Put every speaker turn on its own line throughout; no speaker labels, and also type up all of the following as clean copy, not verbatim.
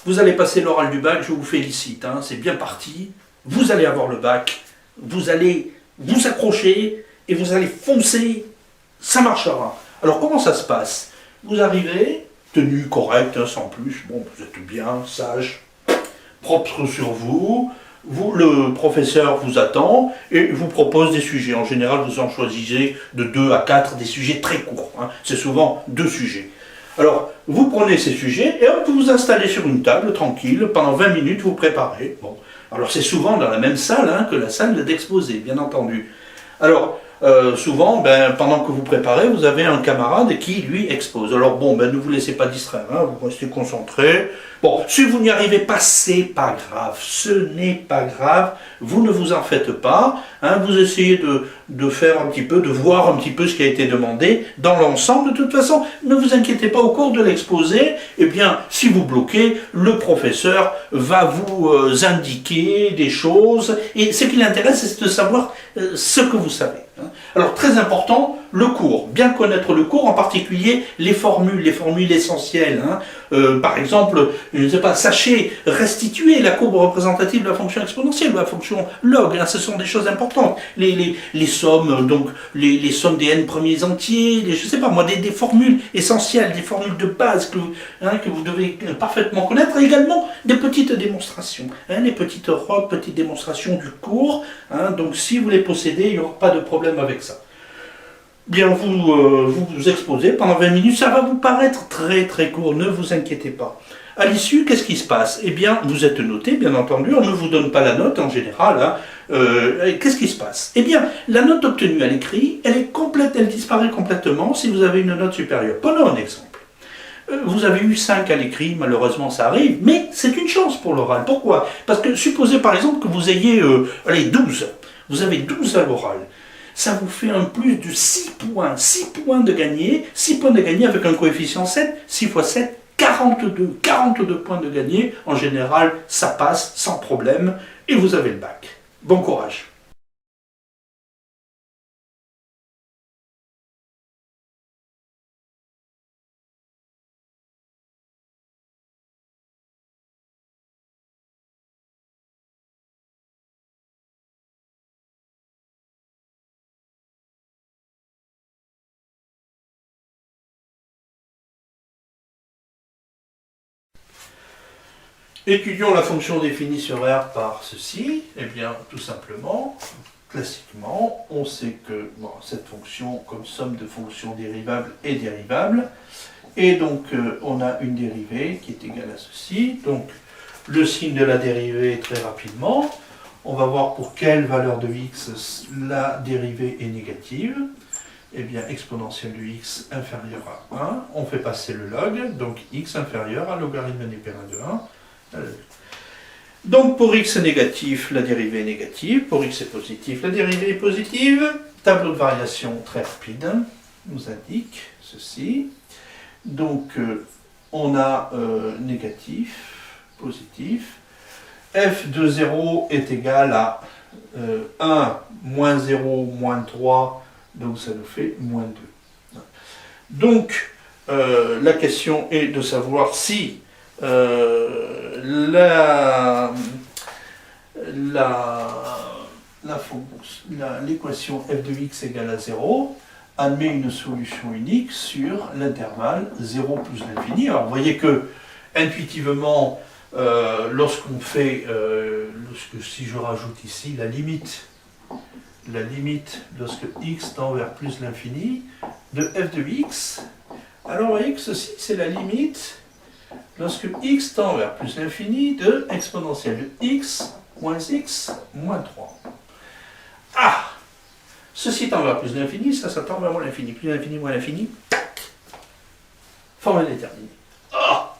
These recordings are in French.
Vous allez passer l'oral du bac, je vous félicite, hein, c'est bien parti. Vous allez avoir le bac, vous allez vous accrocher et vous allez foncer, ça marchera. Alors comment ça se passe? Vous arrivez, tenue correcte, hein, sans plus, bon, vous êtes bien, sage, propre sur vous, le professeur vous attend et vous propose des sujets. En général, vous en choisissez de 2 à 4, des sujets très courts, hein. C'est souvent 2 sujets. Alors, vous prenez ces sujets et hop, vous vous installez sur une table, tranquille, pendant 20 minutes, vous préparez. Bon. Alors, c'est souvent dans la même salle, hein, que la salle d'exposé, bien entendu. Alors, souvent, pendant que vous préparez, vous avez un camarade qui, lui, expose. Alors, bon, ne vous laissez pas distraire, hein, vous restez concentré. Bon, si vous n'y arrivez pas, c'est pas grave, ce n'est pas grave, vous ne vous en faites pas, hein, vous essayez de faire un petit peu, de voir un petit peu ce qui a été demandé dans l'ensemble. De toute façon, ne vous inquiétez pas, au cours de l'exposé, eh bien, si vous bloquez, le professeur va vous indiquer des choses, et ce qui l'intéresse, c'est de savoir ce que vous savez. Hein. Alors, très important, le cours, bien connaître le cours, en particulier les formules essentielles. Hein. Par exemple, je ne sais pas, sachez restituer la courbe représentative de la fonction exponentielle, de la fonction log, hein, ce sont des choses importantes. Les sommes, donc les sommes des n premiers entiers, je ne sais pas moi, des formules essentielles, des formules de base que vous devez parfaitement connaître, et également des petites démonstrations, hein, les petites petites démonstrations du cours, hein, donc si vous les possédez, il n'y aura pas de problème avec ça. Bien, vous exposez pendant 20 minutes, ça va vous paraître très très court, ne vous inquiétez pas. À l'issue, qu'est-ce qui se passe? Eh bien, vous êtes noté, bien entendu, on ne vous donne pas la note en général. Hein. Qu'est-ce qui se passe? Eh bien, la note obtenue à l'écrit, elle est complète, elle disparaît complètement si vous avez une note supérieure. Prenons un exemple. Vous avez eu 5 à l'écrit, malheureusement ça arrive, mais c'est une chance pour l'oral. Pourquoi? Parce que supposez par exemple que vous ayez 12. Vous avez 12 à l'oral. Ça vous fait un plus de 6 points. 6 points de gagné. 6 points de gagné avec un coefficient 7. 6 fois 7, 42. 42 points de gagné. En général, ça passe sans problème. Et vous avez le bac. Bon courage. Étudions la fonction définie sur R par ceci. Eh bien, tout simplement, classiquement, on sait que cette fonction, comme somme de fonctions dérivables, est dérivable. Et donc, on a une dérivée qui est égale à ceci. Donc, le signe de la dérivée, très rapidement, on va voir pour quelle valeur de x la dérivée est négative. Eh bien, exponentielle de x inférieure à 1. On fait passer le log, donc x inférieur à logarithme népérien de 1. Donc pour x négatif, la dérivée est négative, pour x est positif, la dérivée est positive. Tableau de variation très rapide nous indique ceci. Donc on a négatif, positif. f de 0 est égal à 1 moins 0 moins 3, donc ça nous fait moins 2. Donc la question est de savoir si l'équation f de x égale à 0 admet une solution unique sur l'intervalle 0 plus l'infini. Alors vous voyez que intuitivement, lorsqu'on fait, si je rajoute ici la limite, lorsque x tend vers plus l'infini de f de x, alors vous voyez que ceci c'est la limite lorsque x tend vers plus l'infini de exponentielle de x moins 3. Ah! Ceci tend vers plus l'infini, ça tend vers moins l'infini. Plus l'infini, moins l'infini, tac! Formule déterminée. Ah!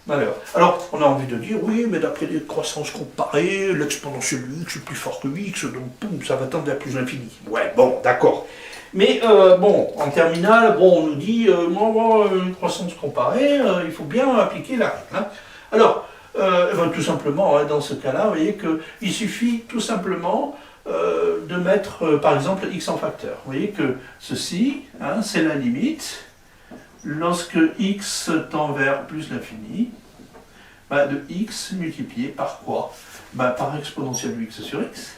Malheur. Alors, on a envie de dire, oui, mais d'après les croissances comparées, l'exponentielle de x est plus fort que x, donc boum, ça va tendre vers plus l'infini. Ouais, bon, d'accord. Mais bon, en terminale, on nous dit, une croissance comparée, il faut bien appliquer la règle. Hein. Alors, tout simplement, dans ce cas-là, vous voyez qu'il suffit tout simplement de mettre, par exemple, x en facteur. Vous voyez que ceci, hein, c'est la limite lorsque x tend vers plus l'infini bah, de x multiplié par quoi? Bah, par exponentielle de x sur x.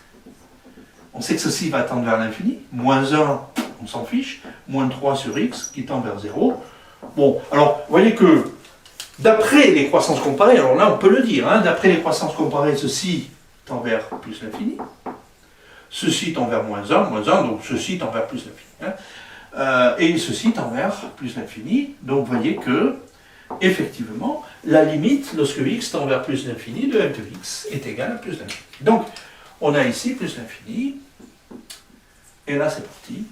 On sait que ceci va tendre vers l'infini. Moins 1, on s'en fiche. Moins 3 sur x qui tend vers 0. Bon, alors, vous voyez que d'après les croissances comparées, alors là on peut le dire, hein, d'après les croissances comparées, ceci tend vers plus l'infini. Ceci tend vers moins 1, donc ceci tend vers plus l'infini. Hein. Et ceci tend vers plus l'infini. Donc vous voyez que, effectivement, la limite, lorsque x tend vers plus l'infini, de f de x est égale à plus l'infini. Donc, on a ici plus l'infini, et là c'est parti.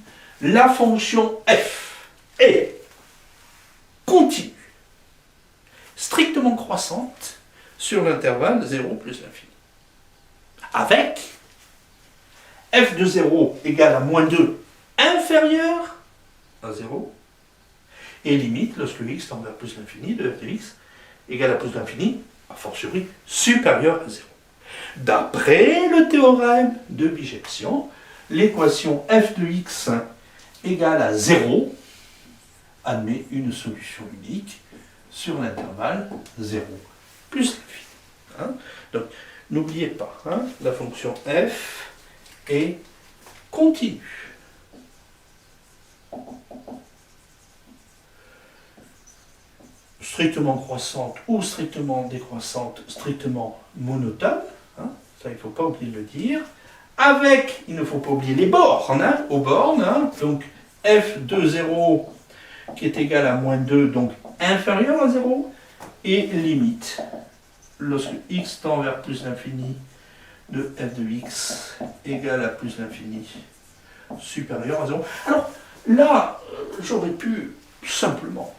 La fonction f est continue, strictement croissante, sur l'intervalle 0 plus l'infini. Avec f de 0 égale à moins 2 inférieur à 0, et limite, lorsque x tend vers plus l'infini, de f de x égale à plus l'infini, a fortiori supérieur à 0. D'après le théorème de bijection, l'équation f de x égale à 0 admet une solution unique sur l'intervalle 0 plus l'infini. Hein? Donc, n'oubliez pas, hein, la fonction f est continue. Strictement croissante ou strictement décroissante, strictement monotone, hein, ça il ne faut pas oublier de le dire, avec, il ne faut pas oublier les bornes, hein, aux bornes, hein, donc f de 0 qui est égal à moins 2, donc inférieur à 0, et limite, lorsque x tend vers plus l'infini, de f de x égale à plus l'infini, supérieur à 0. Alors là, j'aurais pu simplement,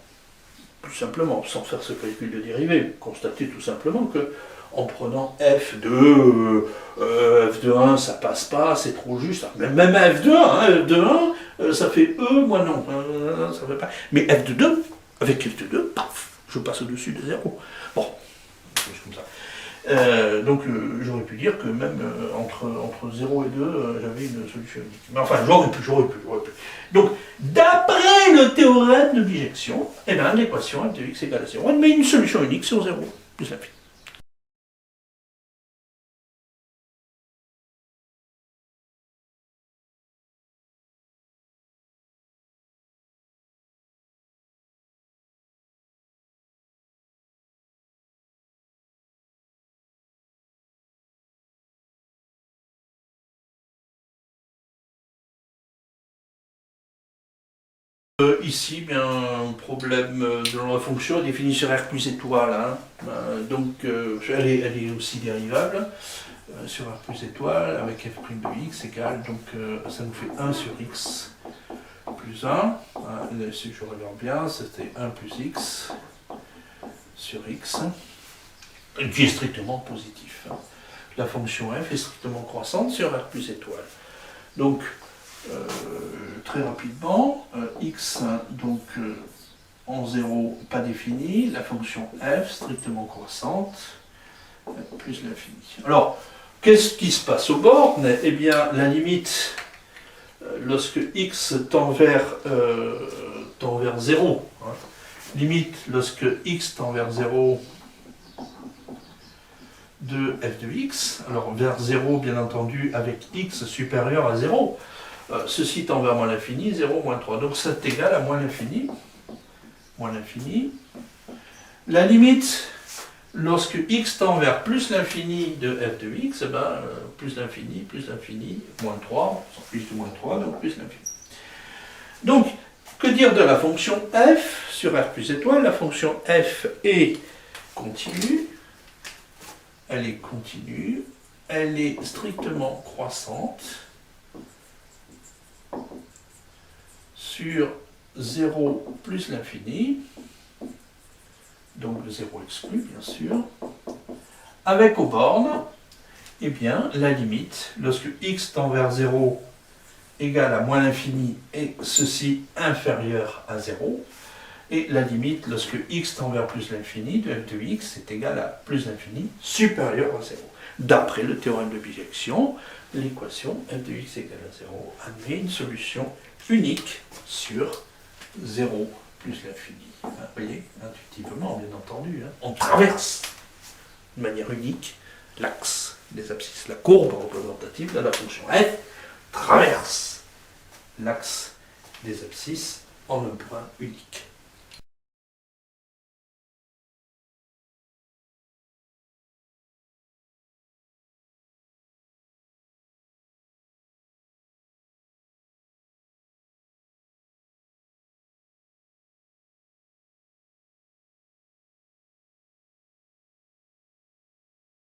sans faire ce calcul de dérivée, constater tout simplement que en prenant f de 1, ça passe pas, c'est trop juste. Même f de 1, hein, f de 1, ça fait e, moi non, ça fait pas. Mais f de 2, avec f de 2, paf, je passe au-dessus de 0. Bon, c'est comme ça. Donc j'aurais pu dire que même entre 0 et 2, j'avais une solution unique. Mais enfin, j'aurais pu. Donc, d'après le théorème de bijection, eh bien, l'équation f de x égale à 0, elle met une solution unique sur 0 plus l'infini. Ici, bien, un problème de la fonction définie sur R plus étoile. Hein. Donc, elle est aussi dérivable sur R plus étoile avec f' de x égale, donc ça nous fait 1 sur x plus 1. Hein. Là, si je regarde bien, c'était 1 plus x sur x, qui est strictement positif. Hein. La fonction f est strictement croissante sur R plus étoile. Donc, très rapidement, x donc en 0 pas défini, la fonction f strictement croissante, plus l'infini. Alors, qu'est-ce qui se passe aux bornes? Eh bien, la limite, lorsque x tend vers 0, hein, limite lorsque x tend vers 0 de f de x, alors vers 0 bien entendu avec x supérieur à 0, ceci tend vers moins l'infini, 0, moins 3. Donc c'est égal à moins l'infini. Moins l'infini. La limite, lorsque x tend vers plus l'infini de f de x, ben, plus l'infini, moins 3, on s'en fiche de moins 3, donc plus l'infini. Donc, que dire de la fonction f sur R plus étoile? La fonction f est continue. Elle est continue. Elle est strictement croissante. Sur 0 plus l'infini, donc le 0 exclu bien sûr, avec aux bornes, eh bien, la limite, lorsque x tend vers 0 égale à moins l'infini et ceci inférieur à 0, et la limite, lorsque x tend vers plus l'infini de f de x est égal à plus l'infini supérieur à 0. D'après le théorème de bijection, l'équation f de x égale à 0 admet une solution unique sur 0 plus l'infini. Vous voyez, intuitivement, bien entendu, hein, on traverse de manière unique l'axe des abscisses. La courbe représentative de la fonction f traverse l'axe des abscisses en un point unique.